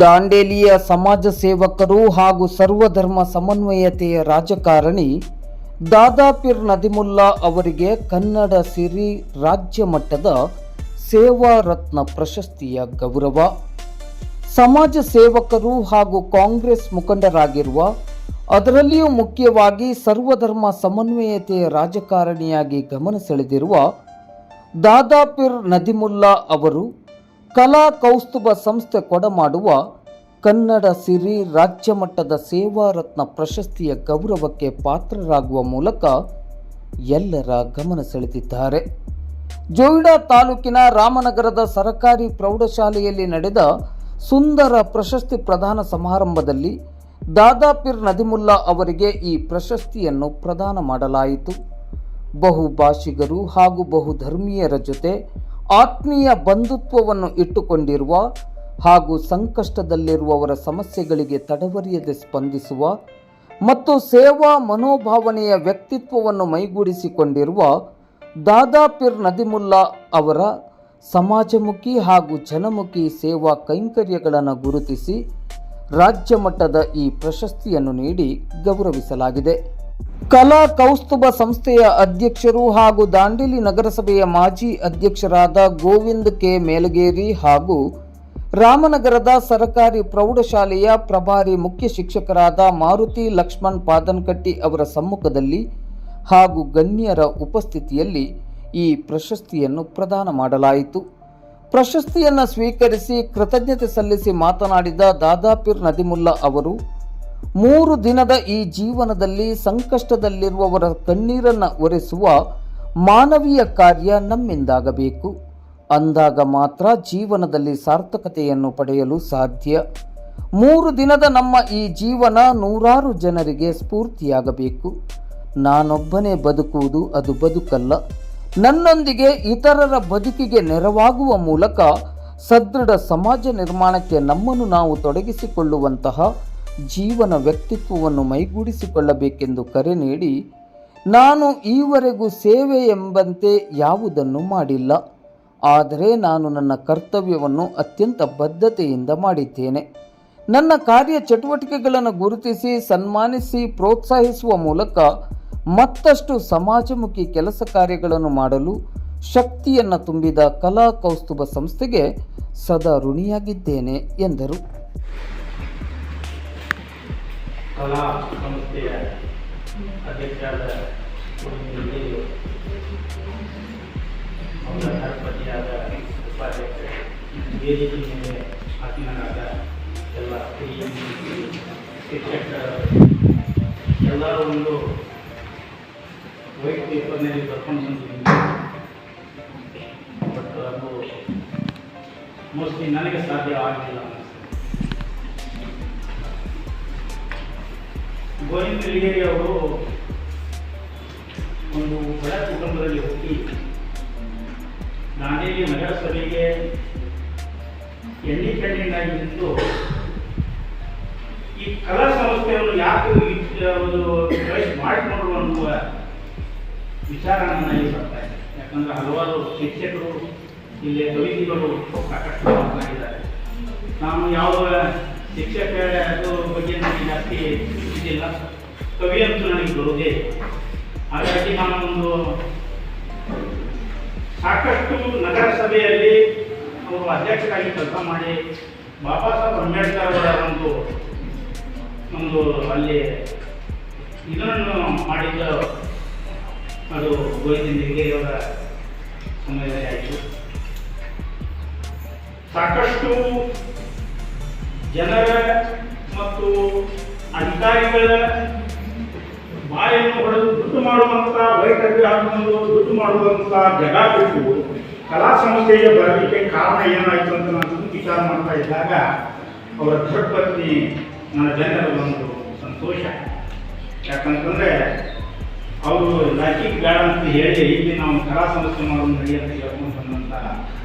ದಾಂಡೇಲಿಯ ಸಮಾಜ ಸೇವಕರು ಹಾಗೂ ಸರ್ವಧರ್ಮ ಸಮನ್ವಯತೆಯ ರಾಜಕಾರಣಿ ದಾದಾಪೀರ್ ನದಿಮುಲ್ಲಾ ಅವರಿಗೆ ಕನ್ನಡ ಸಿರಿ ರಾಜ್ಯ ಮಟ್ಟದ ಸೇವಾ ರತ್ನ ಪ್ರಶಸ್ತಿಯ ಗೌರವ. ಸಮಾಜ ಸೇವಕರು ಹಾಗೂ ಕಾಂಗ್ರೆಸ್ ಮುಖಂಡರಾಗಿರುವ, ಅದರಲ್ಲಿಯೂ ಮುಖ್ಯವಾಗಿ ಸರ್ವಧರ್ಮ ಸಮನ್ವಯತೆಯ ರಾಜಕಾರಣಿಯಾಗಿ ಗಮನ ಸೆಳೆದಿರುವ ದಾದಾಪೀರ್ ನದಿಮುಲ್ಲಾ ಅವರು ಕಲಾ ಕೌಸ್ತುಭ ಸಂಸ್ಥೆ ಕೊಡಮಾಡುವ ಕನ್ನಡ ಸಿರಿ ರಾಜ್ಯ ಮಟ್ಟದ ಸೇವಾ ರತ್ನ ಪ್ರಶಸ್ತಿಯ ಗೌರವಕ್ಕೆ ಪಾತ್ರರಾಗುವ ಮೂಲಕ ಎಲ್ಲರ ಗಮನ ಸೆಳೆದಿದ್ದಾರೆ. ಜೋಯಿಡಾ ತಾಲೂಕಿನ ರಾಮನಗರದ ಸರಕಾರಿ ಪ್ರೌಢಶಾಲೆಯಲ್ಲಿ ನಡೆದ ಸುಂದರ ಪ್ರಶಸ್ತಿ ಪ್ರದಾನ ಸಮಾರಂಭದಲ್ಲಿ ದಾದಾಪೀರ್ ನದಿಮುಲ್ಲಾ ಅವರಿಗೆ ಈ ಪ್ರಶಸ್ತಿಯನ್ನು ಪ್ರದಾನ ಮಾಡಲಾಯಿತು. ಬಹುಭಾಷಿಗರು ಹಾಗೂ ಬಹುಧರ್ಮೀಯರ ಜೊತೆ ಆತ್ಮೀಯ ಬಂಧುತ್ವವನ್ನು ಇಟ್ಟುಕೊಂಡಿರುವ ಹಾಗೂ ಸಂಕಷ್ಟದಲ್ಲಿರುವವರ ಸಮಸ್ಯೆಗಳಿಗೆ ತಡವರಿಯದೆ ಸ್ಪಂದಿಸುವ ಮತ್ತು ಸೇವಾ ಮನೋಭಾವನೆಯ ವ್ಯಕ್ತಿತ್ವವನ್ನು ಮೈಗೂಡಿಸಿಕೊಂಡಿರುವ ದಾದಾಪೀರ್ ನದಿಮುಲ್ಲಾ ಅವರ ಸಮಾಜಮುಖಿ ಹಾಗೂ ಜನಮುಖಿ ಸೇವಾ ಕೈಂಕರ್ಯಗಳನ್ನು ಗುರುತಿಸಿ ರಾಜ್ಯ ಮಟ್ಟದ ಈ ಪ್ರಶಸ್ತಿಯನ್ನು ನೀಡಿ ಗೌರವಿಸಲಾಗಿದೆ. ಕಲಾ ಕೌಸ್ತುಭ ಸಂಸ್ಥೆಯ ಅಧ್ಯಕ್ಷರು ಹಾಗೂ ದಾಂಡೇಲಿ ನಗರಸಭೆಯ ಮಾಜಿ ಅಧ್ಯಕ್ಷರಾದ ಗೋವಿಂದ್ ಕೆ ಮೇಲಗೇರಿ ಹಾಗೂ ರಾಮನಗರದ ಸರಕಾರಿ ಪ್ರೌಢಶಾಲೆಯ ಪ್ರಭಾರಿ ಮುಖ್ಯ ಶಿಕ್ಷಕರಾದ ಮಾರುತಿ ಲಕ್ಷ್ಮಣ್ ಪಾದನ್ಕಟ್ಟಿ ಅವರ ಸಮ್ಮುಖದಲ್ಲಿ ಹಾಗೂ ಗಣ್ಯರ ಉಪಸ್ಥಿತಿಯಲ್ಲಿ ಈ ಪ್ರಶಸ್ತಿಯನ್ನು ಪ್ರದಾನ ಮಾಡಲಾಯಿತು. ಪ್ರಶಸ್ತಿಯನ್ನು ಸ್ವೀಕರಿಸಿ ಕೃತಜ್ಞತೆ ಸಲ್ಲಿಸಿ ಮಾತನಾಡಿದ ದಾದಾಪೀರ್ ನದಿಮುಲ್ಲಾ ಅವರು, 3 ದಿನದ ಈ ಜೀವನದಲ್ಲಿ ಸಂಕಷ್ಟದಲ್ಲಿರುವವರ ಕಣ್ಣೀರನ್ನು ಒರೆಸುವ ಮಾನವೀಯ ಕಾರ್ಯ ನಮ್ಮಿಂದಾಗಬೇಕು. ಅಂದಾಗ ಮಾತ್ರ ಜೀವನದಲ್ಲಿ ಸಾರ್ಥಕತೆಯನ್ನು ಪಡೆಯಲು ಸಾಧ್ಯ. 3 ದಿನದ ನಮ್ಮ ಈ ಜೀವನ ನೂರಾರು ಜನರಿಗೆ ಸ್ಫೂರ್ತಿಯಾಗಬೇಕು. ನಾನೊಬ್ಬನೇ ಬದುಕುವುದು ಅದು ಬದುಕಲ್ಲ. ನನ್ನೊಂದಿಗೆ ಇತರರ ಬದುಕಿಗೆ ನೆರವಾಗುವ ಮೂಲಕ ಸದೃಢ ಸಮಾಜ ನಿರ್ಮಾಣಕ್ಕೆ ನಮ್ಮನ್ನು ನಾವು ತೊಡಗಿಸಿಕೊಳ್ಳುವಂತಹ ಜೀವನ ವ್ಯಕ್ತಿತ್ವವನ್ನು ಮೈಗೂಡಿಸಿಕೊಳ್ಳಬೇಕೆಂದು ಕರೆ ನೀಡಿ, ನಾನು ಈವರೆಗೂ ಸೇವೆ ಎಂಬಂತೆ ಯಾವುದನ್ನು ಮಾಡಿಲ್ಲ. ಆದರೆ ನಾನು ನನ್ನ ಕರ್ತವ್ಯವನ್ನು ಅತ್ಯಂತ ಬದ್ಧತೆಯಿಂದ ಮಾಡಿದ್ದೇನೆ. ನನ್ನ ಕಾರ್ಯ ಚಟುವಟಿಕೆಗಳನ್ನು ಗುರುತಿಸಿ ಸನ್ಮಾನಿಸಿ ಪ್ರೋತ್ಸಾಹಿಸುವ ಮೂಲಕ ಮತ್ತಷ್ಟು ಸಮಾಜಮುಖಿ ಕೆಲಸ ಕಾರ್ಯಗಳನ್ನು ಮಾಡಲು ಶಕ್ತಿಯನ್ನು ತುಂಬಿದ ಕಲಾ ಕೌಸ್ತುಭ ಸಂಸ್ಥೆಗೆ ಸದಾ ಋಣಿಯಾಗಿದ್ದೇನೆ ಎಂದರು. ಕಲಾ ಸಂಸ್ಥೆಯ ಅಧ್ಯಕ್ಷರಾದ ಧರ್ಮಪತಿಯಾದ ಉಪಾಧ್ಯಕ್ಷ ವೇದಿಕೆ ಮೇಲೆ ಆತ್ಮೀಯರಾದ ಎಲ್ಲ ಹಿರಿಯ ಶಿಕ್ಷಕರ ಎಲ್ಲರೂ ಒಂದು ವೈಟ್ ಪೇಪರ್ನಲ್ಲಿ ಬರ್ಕೊಂಡು ಬಂದಿದ್ದೀನಿ. ಬಟ್ ಅದು ಮೋಸ್ಟ್ಲಿ ನನಗೆ ಸಾಧ್ಯ ಆಗಲಿಲ್ಲ. ಗೋವಿಂದ್ ಮೇಲಗೇರಿ ಅವರು ಒಂದು ಬಡ ಕುಟುಂಬದಲ್ಲಿ ಹುಟ್ಟಿ ದಾಂಡೇಲಿ ನಗರಸಭೆಗೆ ಇಂಡಿಪೆಂಡೆಂಟ್ ನಿಂತು ಈ ಕಲಾ ಸಂಸ್ಥೆಯನ್ನು ಯಾಕೆ ಒಂದು ಚಾಯ್ಸ್ ಮಾಡಿಕೊಂಡ್ರು ಅನ್ನುವ ವಿಚಾರ ನನಗೆ ಬರ್ತಾ ಇದೆ. ಯಾಕಂದರೆ ಹಲವಾರು ಶಿಕ್ಷಕರು ಇಲ್ಲಿ ಕವಿತೆಗಳು ಸಾಕಷ್ಟು ಮಾತನಾಡಿದ್ದಾರೆ. ನಾನು ಯಾವ ಶಿಕ್ಷಕರ ಬಗ್ಗೆ ನನಗೆ ಜಾಸ್ತಿ ಇದಿಲ್ಲ, ಕವಿ ಅಂತೂ ನನಗೆ ಬರುವುದೇ. ಹಾಗಾಗಿ ನಾನು ಒಂದು ಸಾಕಷ್ಟು ನಗರಸಭೆಯಲ್ಲಿ ಅವರು ಅಧ್ಯಕ್ಷರಾಗಿ ಕೆಲಸ ಮಾಡಿ ಬಾಬಾ ಸಾಹೇಬ್ ಅಂಬೇಡ್ಕರ್ ಅವರ ಒಂದು ಅಲ್ಲಿ ಇದನ್ನು ಮಾಡಿದ್ದ ಅದು ಗೋವಿಂದ ಮೇಲಗೇರಿಯವರ ಸಮಯದಲ್ಲಿ ಆಯಿತು. ಸಾಕಷ್ಟು ಜನರ ಮತ್ತು ಅಧಿಕಾರಿಗಳ ಬಾಯನ್ನು ಹೊಡೆದು ದುಡ್ಡು ಮಾಡುವಂಥ ವೈಖರಿ ಹಾಕೊಂಡು ದುಡ್ಡು ಮಾಡುವಂಥ ಜಗ ಬಿಟ್ಟು ಕಲಾ ಸಂಸ್ಥೆಗೆ ಬರಲಿಕ್ಕೆ ಕಾರಣ ಏನಾಯಿತು ಅಂತ ನಾನು ವಿಚಾರ ಮಾಡ್ತಾ ಇದ್ದಾಗ ಅವರ ಧರ್ಮಪತ್ನಿ ನನ್ನ ಜನರ ಒಂದು ಸಂತೋಷ. ಯಾಕಂತಂದರೆ ಅವರು ರಾಜಕೀಯ ಬೇಡ ಅಂತ ಹೇಳಿ ಇಲ್ಲಿ ನಾವು ಕಲಾ ಸಂಸ್ಥೆ ಮಾಡೋದು ನಡೆಯುತ್ತೆ ಹೇಳ್ಕೊಂಡು ಬಂದಂಥ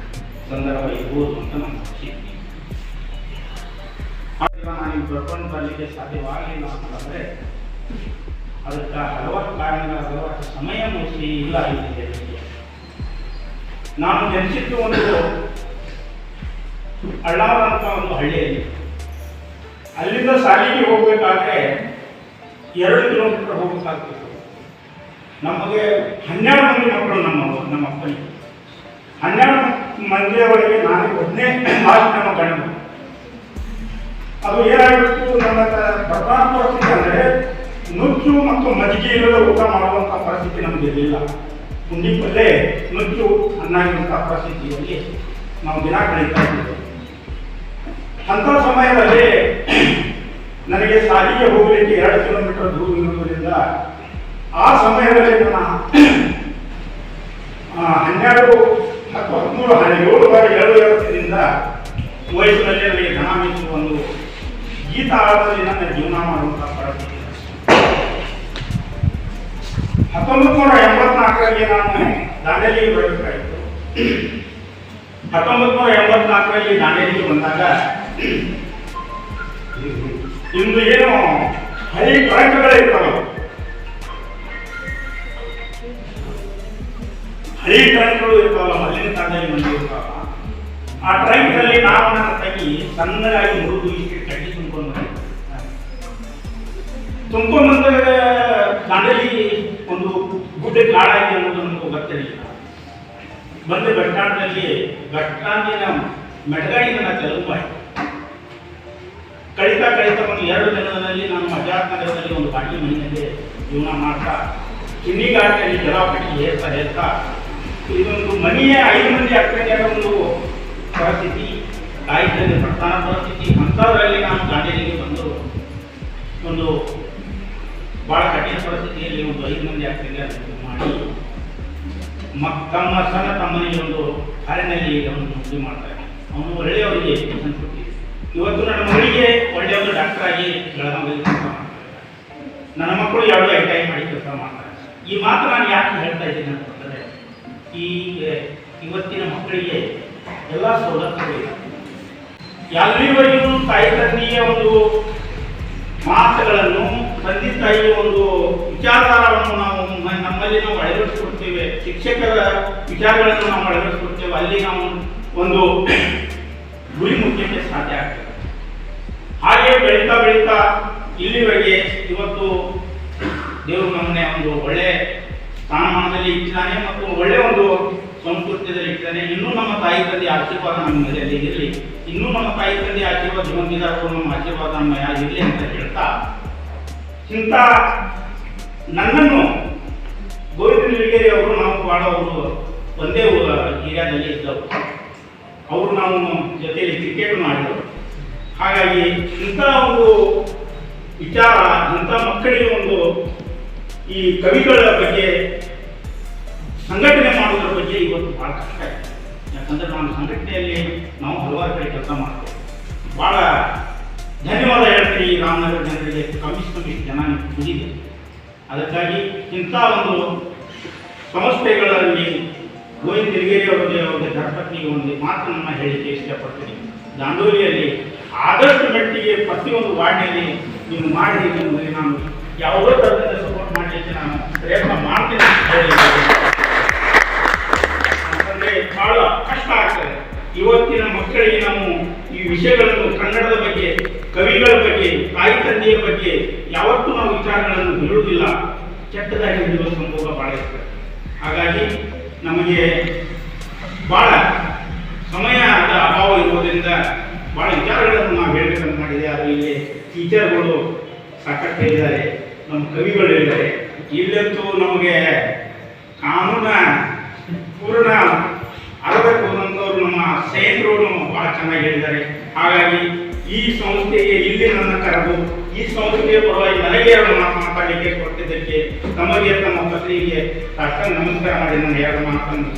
ಸಂದರ್ಭ ಇರ್ಬೋದು ಅಂತ ನಾನು ಖುಷಿ. ನಾನು ಬರ್ಕೊಂಡು ಬರಲಿಕ್ಕೆ ಸಾಧ್ಯವಾಗಲಿಲ್ಲ ಅಂತಂದರೆ ಅದಕ್ಕೆ ಹಲವಾರು ಕಾರಣಗಳ ಹಲವಾರು ಸಮಯ ಮುಗಿಸಿ ಇಲ್ಲ ಇದೆ. ನಾನು ಜನಿಸಿದ್ದು ಒಂದು ಅಳ್ಳಾವರ ಅಂತ ಒಂದು ಹಳ್ಳಿಯಲ್ಲಿ. ಅಲ್ಲಿಂದ ಶಾಲೆಗೆ ಹೋಗಬೇಕಾದ್ರೆ 2 ಕಿಲೋಮೀಟರ್ ಹೋಗಬೇಕಾಗ್ತಿತ್ತು. ನಮಗೆ 12 ಮಂದಿ ಮಕ್ಕಳು ನಮ್ಮ ಅಪ್ಪನಿಗೆ. 12 ಮಂದಿಯವರೆಗೆ ನಾನು ಒಬ್ಬನೇ ಲಾಸ್ಟ್ ನಮ್ಮ ಗಂಡು. ಅದು ಏನಾಗಿತ್ತು, ನನ್ನ ಪ್ರಧಾನ ಪರಿಸ್ಥಿತಿ ಅಂದರೆ ನುಚ್ಚು ಮತ್ತು ಮಜ್ಜಿಗೆ ಇಲ್ಲದ ಊಟ ಮಾಡುವಂಥ ಪರಿಸ್ಥಿತಿ ನಮಗೆ ಇರಲಿಲ್ಲ. ಪುಂಡಿ ಪಲ್ಲೆ ನುಚ್ಚು ಅನ್ನಾಗಿರುವಂಥ ಪರಿಸ್ಥಿತಿಯಲ್ಲಿ ನಾವು ದಿನ ಕಳೀತಾ ಇದ್ದೇವೆ. ಅಂಥ ಸಮಯದಲ್ಲಿ ನನಗೆ ಶಾಲೆಗೆ ಹೋಗಲಿಕ್ಕೆ 2 ಕಿಲೋಮೀಟರ್ ದೂರ ಇರುವುದರಿಂದ ಆ ಸಮಯದಲ್ಲಿ ನನ್ನ 17 ವಯಸ್ಸಿನಲ್ಲಿ ನನಗೆ ಘನ ಮೀಸು ಒಂದು ಈ ತಾಳದಲ್ಲಿ ನನ್ನ ಜೀವನ ಮಾಡುವಂಥ ಪರಿಸ್ಥಿತಿ. 1984ರಲ್ಲಿ ನಾನು ದಾಂಡೇಲಿಗೆ ಬರಬೇಕಾಯಿತು. 1984ರಲ್ಲಿ ದಾಂಡೇಲಿಗೆ ಬಂದಾಗ ಇಂದು ಏನು ಹಳಿ ಟ್ರಕ್ಗಳಿರ್ತಾವೆ, ಹಳಿ ಟ್ರಕ್ಗಳು ಇರ್ತಾವಲ್ಲ, ಮೊದಲಿನ ಕಾಲದಲ್ಲಿ ಬಂದಿರ್ತಾವ. ಆ ಟ್ರಕ್ನಲ್ಲಿ ನಾವು ನನ್ನ ತಂಗಿ ಸಣ್ಣದಾಗಿ ಮುರಿದು ಇಷ್ಟು ಕಟ್ಟಿ ತುಂಬ್ಕೊಂಡು ಬಂದಾಗ ದಾಂಡೇಲಿ ಒಂದು ಗುಡ್ಡ ಕಾಡಾಗಿ ಅನ್ನೋದು ನಮಗೂ ಗೊತ್ತಿರಲಿಲ್ಲ. ಬಂದು ಬಸ್ ಸ್ಟ್ಯಾಂಡಿನ ಮೆಟಗಾಡಿನ ನಾನು ತೆಲುಗು ಆಯಿತು. ಕಳೀತಾ ಒಂದು 2 ದಿನದಲ್ಲಿ ನಾನು ಮಜಾತ್ ನಗರದಲ್ಲಿ ಒಂದು ಬಾಡಿಗೆ ಮನೆಯಲ್ಲಿ ಜೀವನ ಮಾಡ್ತಾ ಚಿನ್ನಿಗಾಟಿನಲ್ಲಿ ಜಲ ಕಟ್ಟಿ ಹೇಳ್ತಾ ಇದೊಂದು ಮನೆಯ 5 ಮಂದಿ ಅಕ್ಕನಿಗೆ ಒಂದು ಪರಿಸ್ಥಿತಿ, ತಾಯಿದಲ್ಲಿ ಪ್ರಧಾನ ಪರಿಸ್ಥಿತಿ. ಅಂಥದ್ರಲ್ಲಿ ನಾನು ದಾಂಡೇಲಿಗೆ ಬಂದು ಒಂದು ಭಾಳ ಕಠಿಣ ಪರಿಸ್ಥಿತಿಯಲ್ಲಿ ಒಂದು 5 ಮಂದಿ ಅಕ್ಕನಿಗೆ ಮಾಡಿ ತಮ್ಮ ಸಣ್ಣ ತಮ್ಮನಿಗೆ ಒಂದು ಕಾರಿನಲ್ಲಿ ಅವನು ನೌಕರಿ ಮಾಡ್ತಾರೆ. ಅವನು ಒಳ್ಳೆಯವರಿಗೆ ಸಂಸ್ಕೃತಿ. ಇವತ್ತು ನನ್ನ ಮಗಳಿಗೆ ಒಳ್ಳೆಯ ಒಂದು ಡಾಕ್ಟರ್ ಆಗಿ ಬೆಳಗಾವಿಯಲ್ಲಿ ಕೆಲಸ ಮಾಡ್ತಾರೆ. ನನ್ನ ಮಕ್ಕಳು ಯಾವುದೋ ಐ ಮಾಡಿ ಕೆಲಸ ಮಾಡ್ತಾರೆ. ಈ ಮಾತು ನಾನು ಯಾಕೆ ಹೇಳ್ತಾ ಇದ್ದೀನಿ ಅಂತಂದರೆ, ಇವತ್ತಿನ ಮಕ್ಕಳಿಗೆ ಎಲ್ಲ ಸೌಲಭ್ಯಗಳಿವೆ. ಎಲ್ಲಿವರೆಗೂ ತಾಯಿ ತಂದೆಯ ಒಂದು ಮಾತುಗಳನ್ನು, ತಂದೆ ತಾಯಿಯ ಒಂದು ವಿಚಾರಧಾರವನ್ನು ನಾವು ನಮ್ಮಲ್ಲಿ ನಾವು ಅಳವಡಿಸಿಕೊಡ್ತೇವೆ, ಶಿಕ್ಷಕರ ವಿಚಾರಗಳನ್ನು ನಾವು ಅಳವಡಿಸಿಕೊಡ್ತೇವೆ, ಅಲ್ಲಿ ನಾವು ಒಂದು ಗುರಿ ಮುಖ್ಯಕ್ಕೆ ಸಾಧ್ಯ ಆಗ್ತದೆ. ಹಾಗೆ ಬೆಳೀತಾ ಇಲ್ಲಿವರೆಗೆ ಇವತ್ತು ದೇವರು ನಮ್ಮನ್ನೇ ಒಂದು ಒಳ್ಳೆ ಸ್ಥಾನಮಾನದಲ್ಲಿ ಇಟ್ಟಿದ್ದಾನೆ ಮತ್ತು ಒಳ್ಳೆಯ ಒಂದು ಸಂಸ್ಕೃತಿಯಲ್ಲಿ ಇಟ್ಟಿದ್ದಾನೆ. ಇನ್ನೂ ನಮ್ಮ ತಾಯಿ ತಂದೆ ಆಶೀರ್ವಾದ ನಮ್ಮ ಮೇಲೆ ಇರಲಿ, ಇನ್ನೂ ನಮ್ಮ ತಾಯಿ ತಂದೆ ಆಶೀರ್ವಾದ ಜೀವಂತಿದಾರರು ನಮ್ಮ ಆಶೀರ್ವಾದ ನಮ್ಮ ಯಾರಿರಲಿ ಅಂತ ಹೇಳ್ತಾ, ಇಂಥ ನನ್ನನ್ನು ಗೋವಿಂದ ನಿಲಗೇರಿ ಅವರು ನಾವು ಬಾಳವರು ಒಂದೇ ಏರಿಯಾದಲ್ಲಿ ಇದ್ದವರು. ಅವರು ನಾವು ಜೊತೆಯಲ್ಲಿ ಕ್ರಿಕೆಟ್ ಮಾಡಿದವರು. ಹಾಗಾಗಿ ಇಂಥ ಒಂದು ವಿಚಾರ, ಇಂಥ ಮಕ್ಕಳಿಗೆ ಒಂದು ಈ ಕವಿಗಳ ಬಗ್ಗೆ ಸಂಘಟನೆ ಮಾಡೋದ್ರ ಬಗ್ಗೆ ಇವತ್ತು ಭಾಳ ಕಷ್ಟ ಇದೆ. ಯಾಕಂದರೆ ನಾನು ಸಂಘಟನೆಯಲ್ಲಿ ನಾವು ಹಲವಾರು ಕಡೆ ಕೆಲಸ ಮಾಡ್ತೇವೆ. ಭಾಳ ಧನ್ಯವಾದ ಹೇಳ್ತೀನಿ ಈ ರಾಮನಗರ ಜನರಿಗೆ. ಕಮ್ಮಿಷ್ಟು ಜನ ದುಡಿದೆ. ಅದಕ್ಕಾಗಿ ಇಂಥ ಒಂದು ಸಂಸ್ಥೆಗಳಲ್ಲಿ ಗೋವಿಂದ ನಿಲಗೇರಿ ಅವರಿಗೆ ಧರ್ಮಪತ್ನಿಗೆ ಒಂದು ಮಾತನ್ನು ಹೇಳಲಿಕ್ಕೆ ಇಷ್ಟಪಡ್ತೀನಿ. ದಾಂಡೋಲಿಯಲ್ಲಿ ಆದಷ್ಟು ಮಟ್ಟಿಗೆ ಪ್ರತಿಯೊಂದು ವಾರ್ಡ್ನಲ್ಲಿ ನೀವು ಮಾಡಿ, ನಿಮಗೆ ನಾನು ಯಾವುದೋ ಥರದಿಂದ ಸಪೋರ್ಟ್ ಮಾಡಲಿಕ್ಕೆ ನಾನು ಪ್ರಯತ್ನ ಮಾಡ್ತೀನಿ ಅಂತ ಹೇಳಿ. ಯಾಕಂದರೆ ಭಾಳ ಕಷ್ಟ ಆಗ್ತದೆ. ಇವತ್ತಿನ ಮಕ್ಕಳಿಗೆ ನಾವು ಈ ವಿಷಯಗಳನ್ನು, ಕನ್ನಡದ ಬಗ್ಗೆ, ಕವಿಗಳ ಬಗ್ಗೆ, ತಾಯಿ ತಂದೆಯ ಬಗ್ಗೆ ಯಾವತ್ತೂ ನಾವು ವಿಚಾರಗಳನ್ನು ಹೇಳುವುದಿಲ್ಲ. ಕೆಟ್ಟದಾಗಿ ಹಿಡಿಯುವ ಸಂಭವ ಭಾಳ ಇರ್ತದೆ. ಹಾಗಾಗಿ ನಮಗೆ ಭಾಳ ಸಮಯದ ಅಭಾವ ಇರುವುದರಿಂದ ಭಾಳ ವಿಚಾರಗಳನ್ನು ನಾವು ಹೇಳಬೇಕಂತ ಮಾಡಿದೆ. ಆದರೆ ಇಲ್ಲಿ ಟೀಚರ್ಗಳು ಸಾಕಷ್ಟು ಹೇಳಿದ್ದಾರೆ, ನಮ್ಮ ಕವಿಗಳು ಹೇಳಿದ್ದಾರೆ. ಇಲ್ಲಂತೂ ನಮಗೆ ಕಾನೂನ ಪೂರ್ಣ ಅರಬೇಕು ಅನ್ನೋರು ನಮ್ಮ ಸ್ನೇಹಿತರು ಭಾಳ ಚೆನ್ನಾಗಿ ಹೇಳಿದ್ದಾರೆ. ಹಾಗಾಗಿ ಈ ಸಂಸ್ಥೆಗೆ ಇಲ್ಲಿ ನನ್ನ ಕರೆದು ಈ ಸಂಸ್ಥೆಯ ಪರವಾಗಿ ನನಗೆ 2 ಮಾತು ಮಾತಾಡಲಿಕ್ಕೆ ಕೊಟ್ಟಿದ್ದಕ್ಕೆ ತಮಗೆ, ತಮ್ಮ ಪತ್ನಿಗೆ ಸಾಕಷ್ಟು ನಮಸ್ಕಾರ ಮಾಡಿ ನಾನು 2 ಮಾತನ್ನು